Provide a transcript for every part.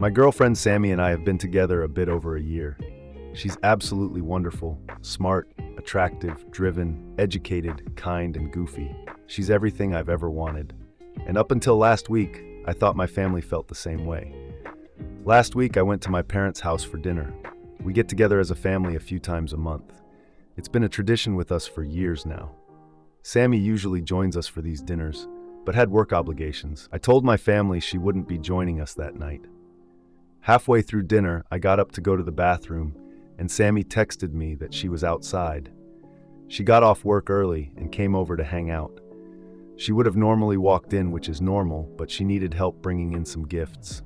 My girlfriend Sammy and I have been together a bit over a year. She's absolutely wonderful, smart, attractive, driven, educated, kind, and goofy. She's everything I've ever wanted. And up until last week, I thought my family felt the same way. Last week, I went to my parents' house for dinner. We get together as a family a few times a month. It's been a tradition with us for years now. Sammy usually joins us for these dinners, but had work obligations. I told my family she wouldn't be joining us that night. Halfway through dinner, I got up to go to the bathroom, and Sammy texted me that she was outside. She got off work early and came over to hang out. She would have normally walked in, which is normal, but she needed help bringing in some gifts.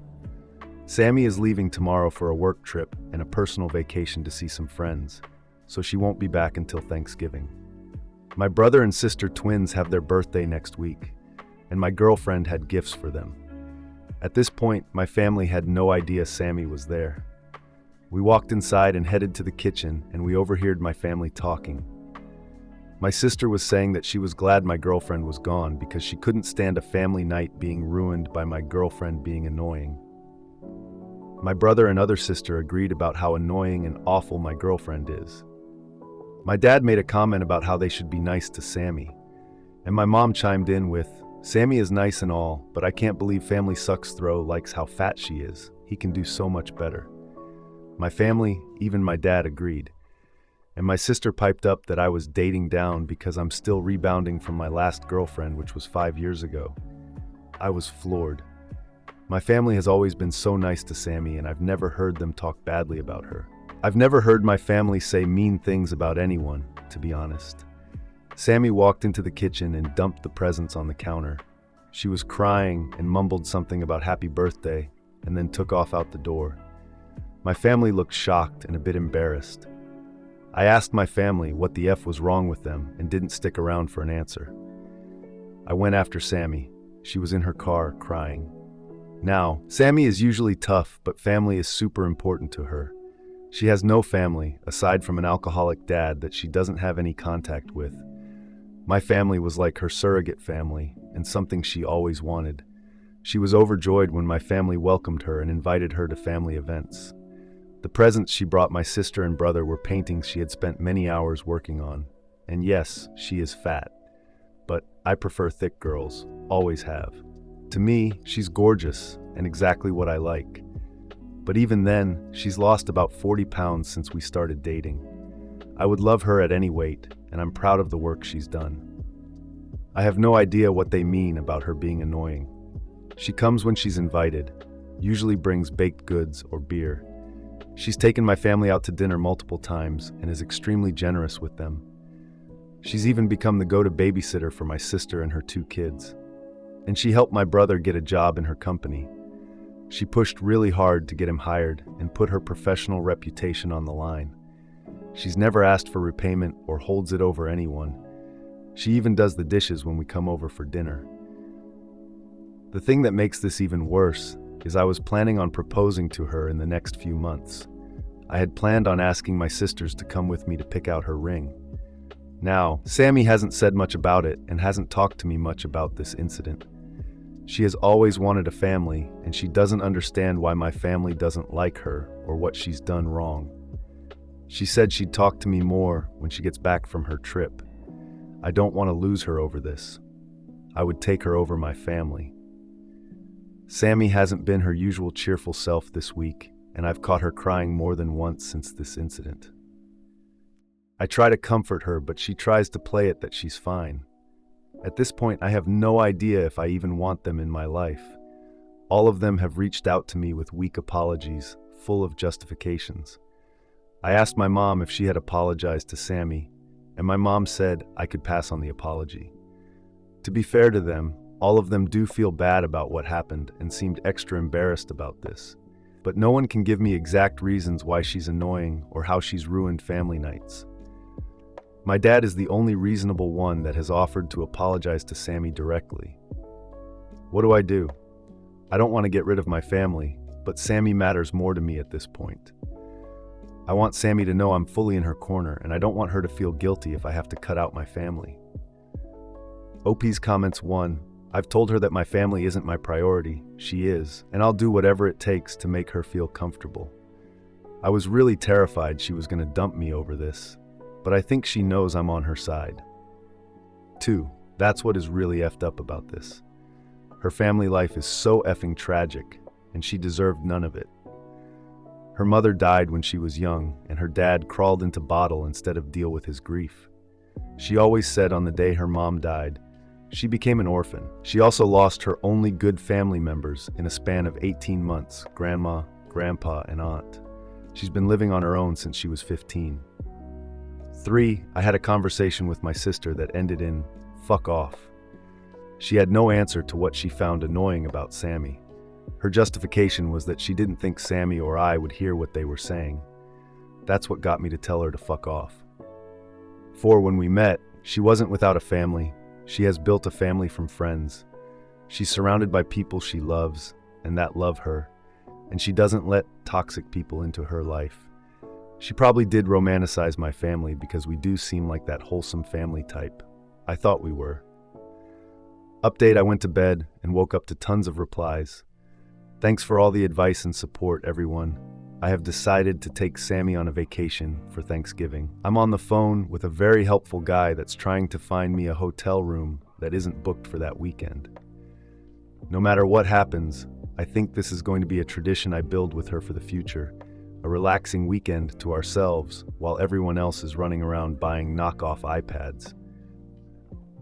Sammy is leaving tomorrow for a work trip and a personal vacation to see some friends, so she won't be back until Thanksgiving. My brother and sister twins have their birthday next week, and my girlfriend had gifts for them. At this point, my family had no idea Sammy was there. We walked inside and headed to the kitchen, and we overheard my family talking. My sister was saying that she was glad my girlfriend was gone because she couldn't stand a family night being ruined by my girlfriend being annoying. My brother and other sister agreed about how annoying and awful my girlfriend is. My dad made a comment about how they should be nice to Sammy, and my mom chimed in with, "Sammy is nice and all, but I can't believe Family Sucks Throw likes how fat she is. He can do so much better." My family, even my dad, agreed. And my sister piped up that I was dating down because I'm still rebounding from my last girlfriend, which was 5 years ago. I was floored. My family has always been so nice to Sammy, and I've never heard them talk badly about her. I've never heard my family say mean things about anyone, to be honest. Sammy walked into the kitchen and dumped the presents on the counter. She was crying and mumbled something about happy birthday, and then took off out the door. My family looked shocked and a bit embarrassed. I asked my family what the F was wrong with them and didn't stick around for an answer. I went after Sammy. She was in her car, crying. Now, Sammy is usually tough, but family is super important to her. She has no family, aside from an alcoholic dad that she doesn't have any contact with. My family was like her surrogate family, and something she always wanted. She was overjoyed when my family welcomed her and invited her to family events. The presents she brought my sister and brother were paintings she had spent many hours working on. And yes, she is fat. But I prefer thick girls, always have. To me, she's gorgeous and exactly what I like. But even then, she's lost about 40 pounds since we started dating. I would love her at any weight, and I'm proud of the work she's done. I have no idea what they mean about her being annoying. She comes when she's invited, usually brings baked goods or beer. She's taken my family out to dinner multiple times and is extremely generous with them. She's even become the go-to babysitter for my sister and her 2 kids. And she helped my brother get a job in her company. She pushed really hard to get him hired and put her professional reputation on the line. She's never asked for repayment or holds it over anyone. She even does the dishes when we come over for dinner. The thing that makes this even worse is I was planning on proposing to her in the next few months. I had planned on asking my sisters to come with me to pick out her ring. Now, Sammy hasn't said much about it and hasn't talked to me much about this incident. She has always wanted a family, and she doesn't understand why my family doesn't like her or what she's done wrong. She said she'd talk to me more when she gets back from her trip. I don't want to lose her over this. I would take her over my family. Sammy hasn't been her usual cheerful self this week, and I've caught her crying more than once since this incident. I try to comfort her, but she tries to play it that she's fine. At this point, I have no idea if I even want them in my life. All of them have reached out to me with weak apologies, full of justifications. I asked my mom if she had apologized to Sammy, and my mom said I could pass on the apology. To be fair to them, all of them do feel bad about what happened and seemed extra embarrassed about this. But no one can give me exact reasons why she's annoying or how she's ruined family nights. My dad is the only reasonable one that has offered to apologize to Sammy directly. What do? I don't want to get rid of my family, but Sammy matters more to me at this point. I want Sammy to know I'm fully in her corner, and I don't want her to feel guilty if I have to cut out my family. OP's comments 1. I've told her that my family isn't my priority. She is, and I'll do whatever it takes to make her feel comfortable. I was really terrified she was going to dump me over this, but I think she knows I'm on her side. 2. That's what is really effed up about this. Her family life is so effing tragic, and she deserved none of it. Her mother died when she was young, and her dad crawled into bottle instead of deal with his grief. She always said on the day her mom died, she became an orphan. She also lost her only good family members in a span of 18 months, grandma, grandpa, and aunt. She's been living on her own since she was 15. 3. I had a conversation with my sister that ended in, fuck off. She had no answer to what she found annoying about Sammy. Her justification was that she didn't think Sammy or I would hear what they were saying. That's what got me to tell her to fuck off. 4. When we met, she wasn't without a family. She has built a family from friends. She's surrounded by people she loves and that love her, and she doesn't let toxic people into her life. She probably did romanticize my family because we do seem like that wholesome family type. I thought we were. Update: I went to bed and woke up to tons of replies. Thanks for all the advice and support, everyone. I have decided to take Sammy on a vacation for Thanksgiving. I'm on the phone with a very helpful guy that's trying to find me a hotel room that isn't booked for that weekend. No matter what happens, I think this is going to be a tradition I build with her for the future. A relaxing weekend to ourselves while everyone else is running around buying knockoff iPads.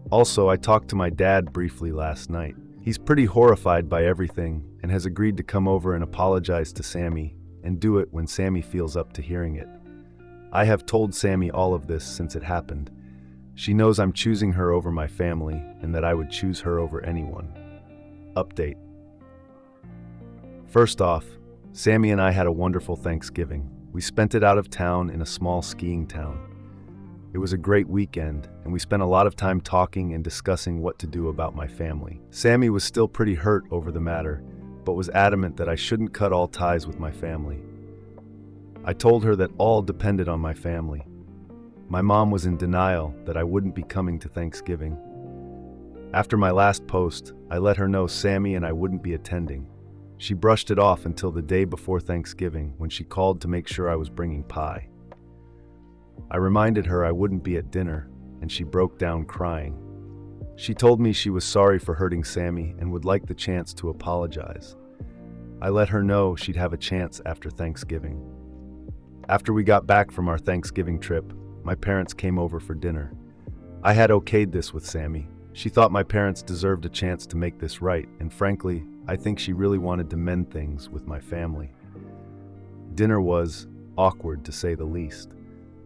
Also, I talked to my dad briefly last night. He's pretty horrified by everything and has agreed to come over and apologize to Sammy and do it when Sammy feels up to hearing it. I have told Sammy all of this since it happened. She knows I'm choosing her over my family and that I would choose her over anyone. Update. First off, Sammy and I had a wonderful Thanksgiving. We spent it out of town in a small skiing town. It was a great weekend, and we spent a lot of time talking and discussing what to do about my family. Sammy was still pretty hurt over the matter, but was adamant that I shouldn't cut all ties with my family. I told her that all depended on my family. My mom was in denial that I wouldn't be coming to Thanksgiving. After my last post, I let her know Sammy and I wouldn't be attending. She brushed it off until the day before Thanksgiving when she called to make sure I was bringing pie. I reminded her I wouldn't be at dinner, and she broke down crying. She told me she was sorry for hurting Sammy and would like the chance to apologize. I let her know she'd have a chance after Thanksgiving. After we got back from our Thanksgiving trip, my parents came over for dinner. I had okayed this with Sammy. She thought my parents deserved a chance to make this right, and frankly, I think she really wanted to mend things with my family. Dinner was awkward, to say the least.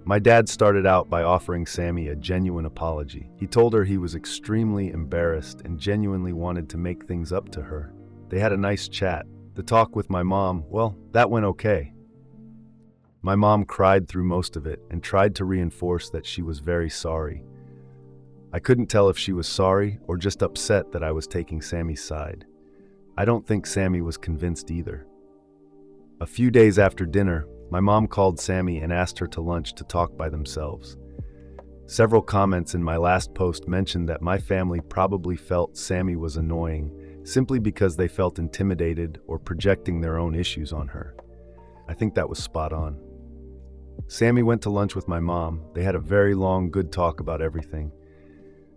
My dad started out by offering Sammy a genuine apology. He told her he was extremely embarrassed and genuinely wanted to make things up to her. They had a nice chat. The talk with my mom, well, that went okay. My mom cried through most of it and tried to reinforce that she was very sorry. I couldn't tell if she was sorry or just upset that I was taking Sammy's side. I don't think Sammy was convinced either. A few days after dinner, my mom called Sammy and asked her to lunch to talk by themselves. Several comments in my last post mentioned that my family probably felt Sammy was annoying simply because they felt intimidated or projecting their own issues on her. I think that was spot on. Sammy went to lunch with my mom. They had a very long, good talk about everything.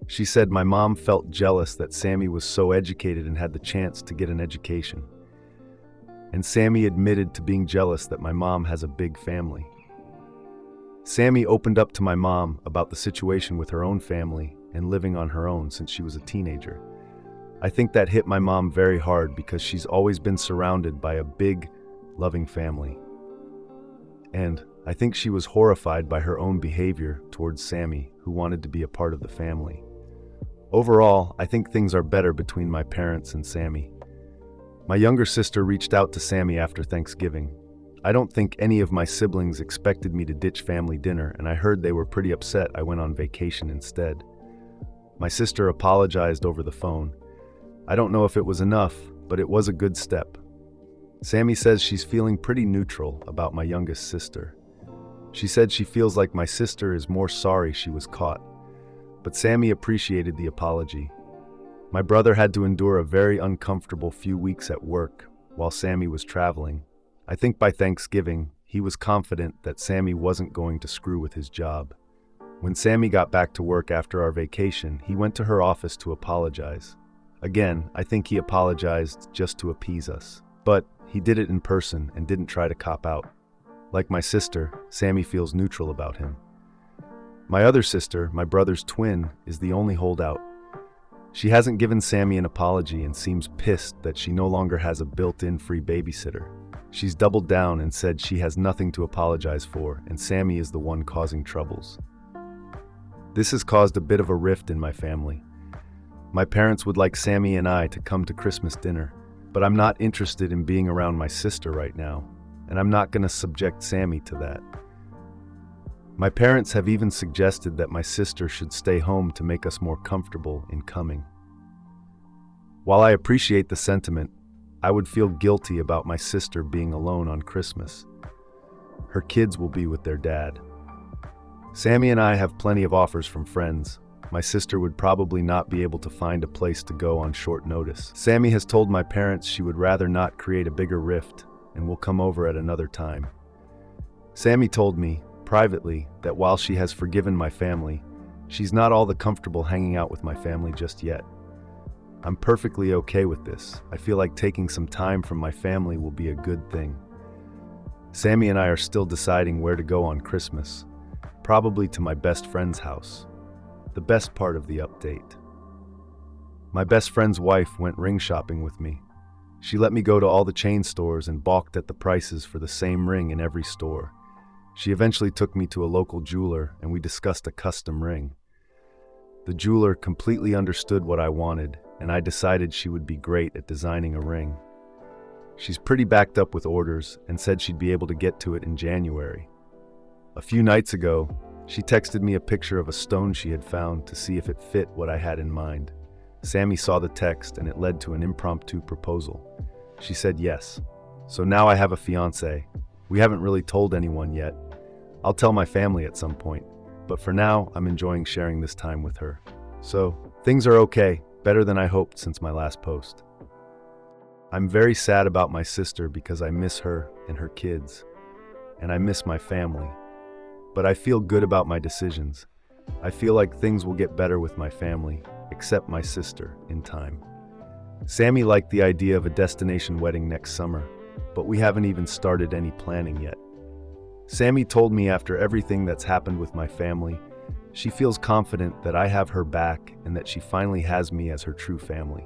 She said my mom felt jealous that Sammy was so educated and had the chance to get an education. And Sammy admitted to being jealous that my mom has a big family. Sammy opened up to my mom about the situation with her own family and living on her own since she was a teenager. I think that hit my mom very hard because she's always been surrounded by a big, loving family. And I think she was horrified by her own behavior towards Sammy, who wanted to be a part of the family. Overall, I think things are better between my parents and Sammy. My younger sister reached out to Sammy after Thanksgiving. I don't think any of my siblings expected me to ditch family dinner, and I heard they were pretty upset I went on vacation instead. My sister apologized over the phone. I don't know if it was enough, but it was a good step. Sammy says she's feeling pretty neutral about my youngest sister. She said she feels like my sister is more sorry she was caught, but Sammy appreciated the apology. My brother had to endure a very uncomfortable few weeks at work while Sammy was traveling. I think by Thanksgiving, he was confident that Sammy wasn't going to screw with his job. When Sammy got back to work after our vacation, he went to her office to apologize. Again, I think he apologized just to appease us. But he did it in person and didn't try to cop out. Like my sister, Sammy feels neutral about him. My other sister, my brother's twin, is the only holdout. She hasn't given Sammy an apology and seems pissed that she no longer has a built-in free babysitter. She's doubled down and said she has nothing to apologize for, and Sammy is the one causing troubles. This has caused a bit of a rift in my family. My parents would like Sammy and I to come to Christmas dinner, but I'm not interested in being around my sister right now, and I'm not going to subject Sammy to that. My parents have even suggested that my sister should stay home to make us more comfortable in coming. While I appreciate the sentiment, I would feel guilty about my sister being alone on Christmas. Her kids will be with their dad. Sammy and I have plenty of offers from friends. My sister would probably not be able to find a place to go on short notice. Sammy has told my parents she would rather not create a bigger rift and will come over at another time. Sammy told me, privately, that while she has forgiven my family, she's not all that comfortable hanging out with my family just yet. I'm perfectly okay with this. I feel like taking some time from my family will be a good thing. Sammy and I are still deciding where to go on Christmas, probably to my best friend's house. The best part of the update. My best friend's wife went ring shopping with me. She let me go to all the chain stores and balked at the prices for the same ring in every store. She eventually took me to a local jeweler and we discussed a custom ring. The jeweler completely understood what I wanted, and I decided she would be great at designing a ring. She's pretty backed up with orders and said she'd be able to get to it in January. A few nights ago, she texted me a picture of a stone she had found to see if it fit what I had in mind. Sammy saw the text and it led to an impromptu proposal. She said yes. So now I have a fiancé. We haven't really told anyone yet. I'll tell my family at some point, but for now, I'm enjoying sharing this time with her. So, things are okay, better than I hoped since my last post. I'm very sad about my sister because I miss her and her kids, and I miss my family. But I feel good about my decisions. I feel like things will get better with my family, except my sister, in time. Sammy liked the idea of a destination wedding next summer, but we haven't even started any planning yet. Sammy told me after everything that's happened with my family, she feels confident that I have her back and that she finally has me as her true family.